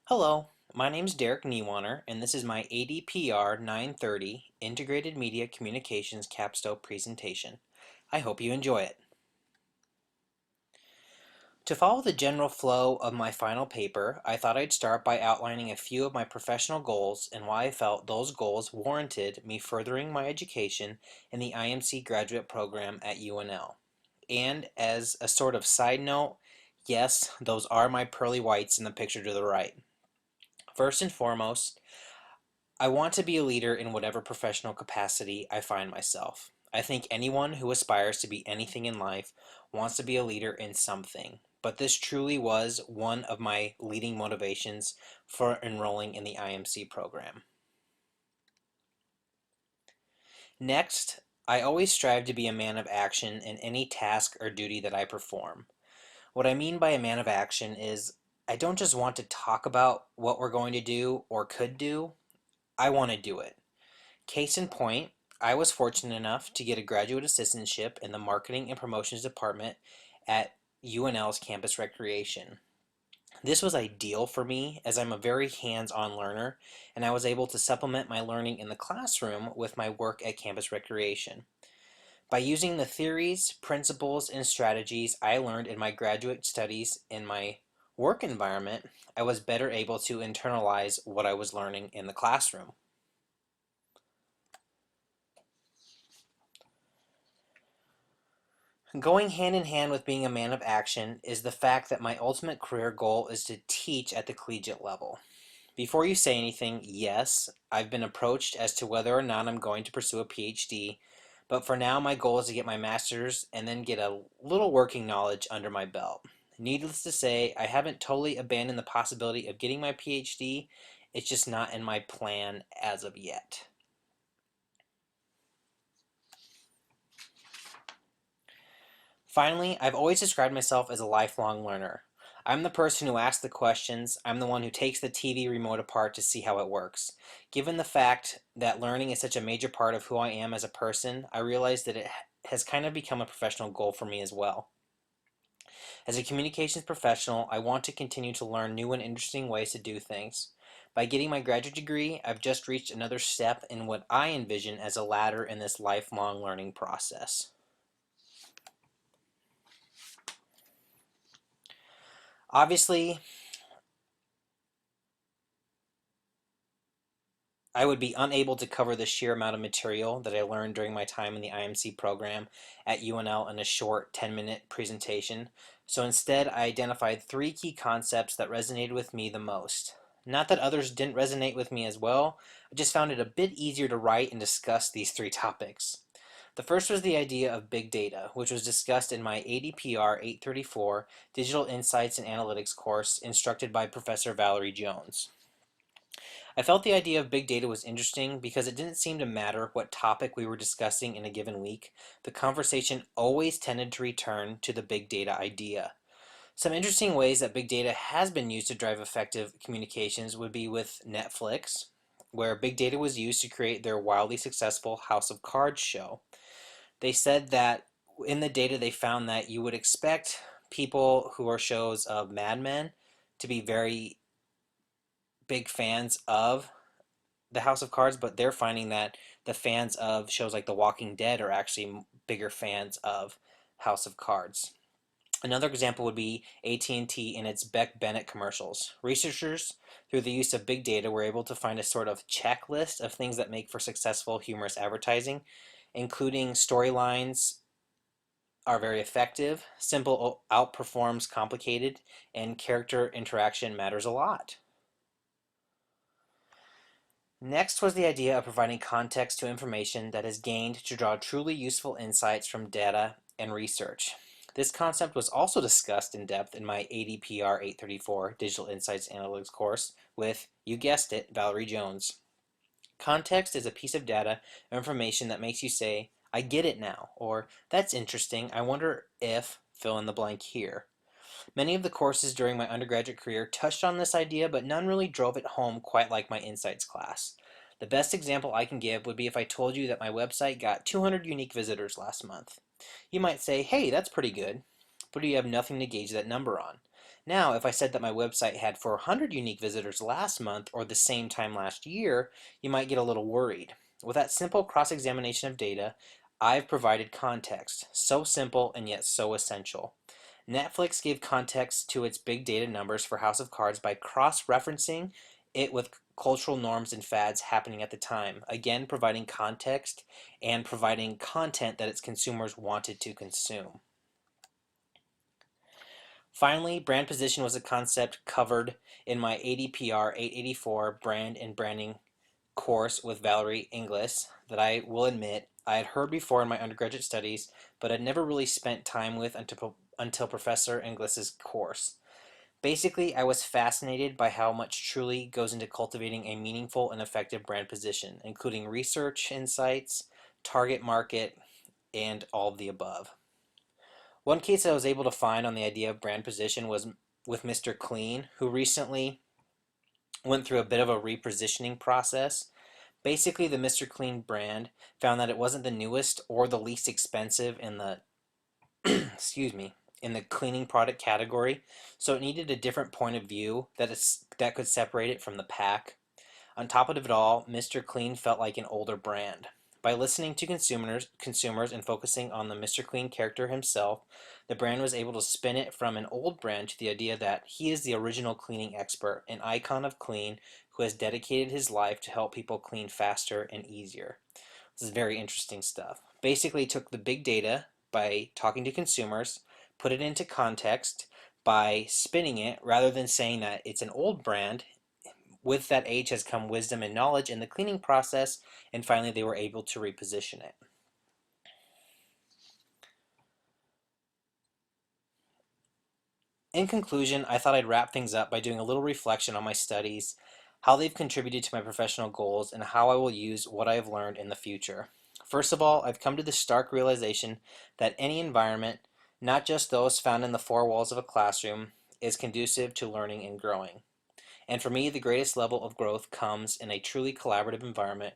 Hello, my name is Derek Niewohner, and this is my ADPR 930 Integrated Media Communications Capstone presentation. I hope you enjoy it. To follow the general flow of my final paper, I thought I'd start by outlining a few of my professional goals and why I felt those goals warranted me furthering my education in the IMC graduate program at UNL. And as a sort of side note, yes, those are my pearly whites in the picture to the right. First and foremost, I want to be a leader in whatever professional capacity I find myself. I think anyone who aspires to be anything in life wants to be a leader in something, but this truly was one of my leading motivations for enrolling in the IMC program. Next, I always strive to be a man of action in any task or duty that I perform. What I mean by a man of action is I don't just want to talk about what we're going to do or could do, I want to do it. Case in point, I was fortunate enough to get a graduate assistantship in the marketing and promotions department at UNL's campus recreation. This was ideal for me as I'm a very hands-on learner and I was able to supplement my learning in the classroom with my work at campus recreation. By using the theories, principles, and strategies I learned in my graduate studies in my work environment, I was better able to internalize what I was learning in the classroom. Going hand in hand with being a man of action is the fact that my ultimate career goal is to teach at the collegiate level. Before you say anything, yes, I've been approached as to whether or not I'm going to pursue a PhD, but for now my goal is to get my master's and then get a little working knowledge under my belt. Needless to say, I haven't totally abandoned the possibility of getting my PhD, it's just not in my plan as of yet. Finally, I've always described myself as a lifelong learner. I'm the person who asks the questions, I'm the one who takes the TV remote apart to see how it works. Given the fact that learning is such a major part of who I am as a person, I realize that it has kind of become a professional goal for me as well. As a communications professional, I want to continue to learn new and interesting ways to do things. By getting my graduate degree, I've just reached another step in what I envision as a ladder in this lifelong learning process. Obviously, I would be unable to cover the sheer amount of material that I learned during my time in the IMC program at UNL in a short 10-minute presentation, so instead I identified three key concepts that resonated with me the most. Not that others didn't resonate with me as well, I just found it a bit easier to write and discuss these three topics. The first was the idea of big data, which was discussed in my ADPR 834 Digital Insights and Analytics course instructed by Professor Valerie Jones. I felt the idea of big data was interesting because it didn't seem to matter what topic we were discussing in a given week. The conversation always tended to return to the big data idea. Some interesting ways that big data has been used to drive effective communications would be with Netflix, where big data was used to create their wildly successful House of Cards show. They said that in the data they found that you would expect people who are shows of Mad Men to be very big fans of the House of Cards, but they're finding that the fans of shows like The Walking Dead are actually bigger fans of House of Cards. Another example would be AT&T in its Beck Bennett commercials. Researchers, through the use of big data, were able to find a sort of checklist of things that make for successful humorous advertising, including storylines are very effective, simple outperforms complicated, and character interaction matters a lot. Next was the idea of providing context to information that is gained to draw truly useful insights from data and research. This concept was also discussed in depth in my ADPR 834 Digital Insights Analytics course with, you guessed it, Valerie Jones. Context is a piece of data or information that makes you say, I get it now, or that's interesting, I wonder if, fill in the blank here. Many of the courses during my undergraduate career touched on this idea, but none really drove it home quite like my Insights class. The best example I can give would be if I told you that my website got 200 unique visitors last month. You might say, hey, that's pretty good, but you have nothing to gauge that number on. Now, if I said that my website had 400 unique visitors last month or the same time last year, you might get a little worried. With that simple cross-examination of data, I've provided context. So simple and yet so essential. Netflix gave context to its big data numbers for House of Cards by cross-referencing it with cultural norms and fads happening at the time, again providing context and providing content that its consumers wanted to consume. Finally, brand position was a concept covered in my ADPR 884 brand and branding course with Valerie Inglis that I will admit I had heard before in my undergraduate studies, but had never really spent time with until Professor Inglis's course. Basically, I was fascinated by how much truly goes into cultivating a meaningful and effective brand position, including research, insights, target market, and all of the above. One case I was able to find on the idea of brand position was with Mr. Clean, who recently went through a bit of a repositioning process. Basically, the Mr. Clean brand found that it wasn't the newest or the least expensive in the excuse me, in the cleaning product category, so it needed a different point of view that could separate it from the pack. On top of it all, Mr. Clean felt like an older brand. By listening to consumers and focusing on the Mr. Clean character himself, the brand was able to spin it from an old brand to the idea that he is the original cleaning expert, an icon of clean who has dedicated his life to help people clean faster and easier. This is very interesting stuff. Basically, he took the big data by talking to consumers, put it into context by spinning it rather than saying that it's an old brand. With that age has come wisdom and knowledge in the cleaning process, and finally they were able to reposition it. In conclusion, I thought I'd wrap things up by doing a little reflection on my studies, how they've contributed to my professional goals, and how I will use what I have learned in the future. First of all, I've come to the stark realization that any environment, not just those found in the four walls of a classroom, is conducive to learning and growing. And for me, the greatest level of growth comes in a truly collaborative environment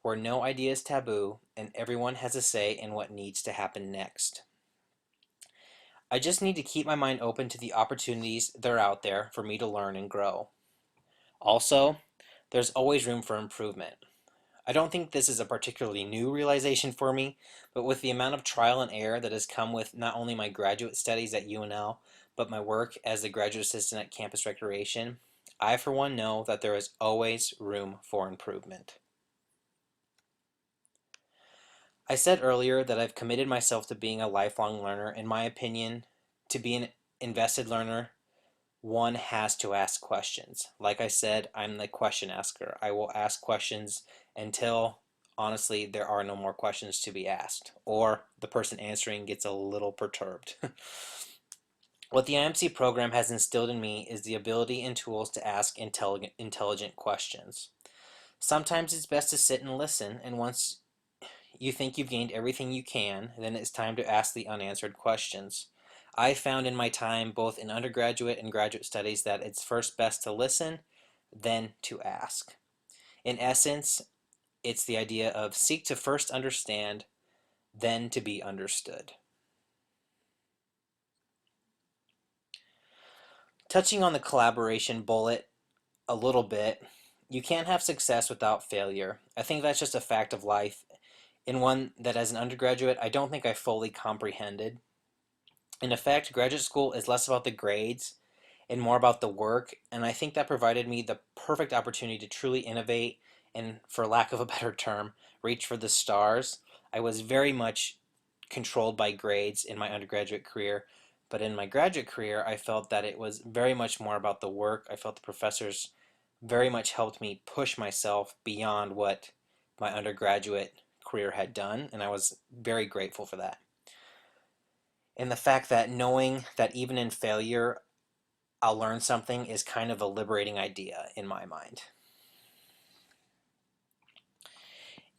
where no idea is taboo and everyone has a say in what needs to happen next. I just need to keep my mind open to the opportunities that are out there for me to learn and grow. Also, there's always room for improvement. I don't think this is a particularly new realization for me, but with the amount of trial and error that has come with not only my graduate studies at UNL, but my work as a graduate assistant at Campus Recreation, I for one know that there is always room for improvement. I said earlier that I've committed myself to being a lifelong learner. In my opinion, to be an invested learner, one has to ask questions. Like I said, I'm the question asker. I will ask questions until, honestly, there are no more questions to be asked, or the person answering gets a little perturbed. What the IMC program has instilled in me is the ability and tools to ask intelligent questions. Sometimes it's best to sit and listen, and once you think you've gained everything you can, then it's time to ask the unanswered questions. I found in my time, both in undergraduate and graduate studies, that it's first best to listen, then to ask. In essence, it's the idea of seek to first understand, then to be understood. Touching on the collaboration bullet a little bit, you can't have success without failure. I think that's just a fact of life, in one that as an undergraduate I don't think I fully comprehended. In effect, graduate school is less about the grades and more about the work, and I think that provided me the perfect opportunity to truly innovate and, for lack of a better term, reach for the stars. I was very much controlled by grades in my undergraduate career, but in my graduate career, I felt that it was very much more about the work. I felt the professors very much helped me push myself beyond what my undergraduate career had done, and I was very grateful for that. And the fact that knowing that even in failure, I'll learn something is kind of a liberating idea in my mind.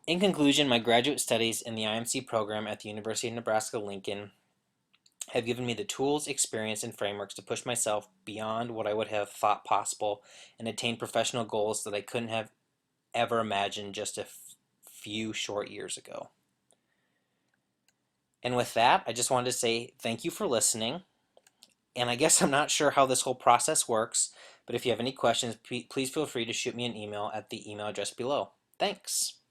In conclusion, my graduate studies in the IMC program at the University of Nebraska-Lincoln have given me the tools, experience, and frameworks to push myself beyond what I would have thought possible and attain professional goals that I couldn't have ever imagined just a few short years ago. And with that, I just wanted to say thank you for listening. And I guess I'm not sure how this whole process works, but if you have any questions, please feel free to shoot me an email at the email address below. Thanks.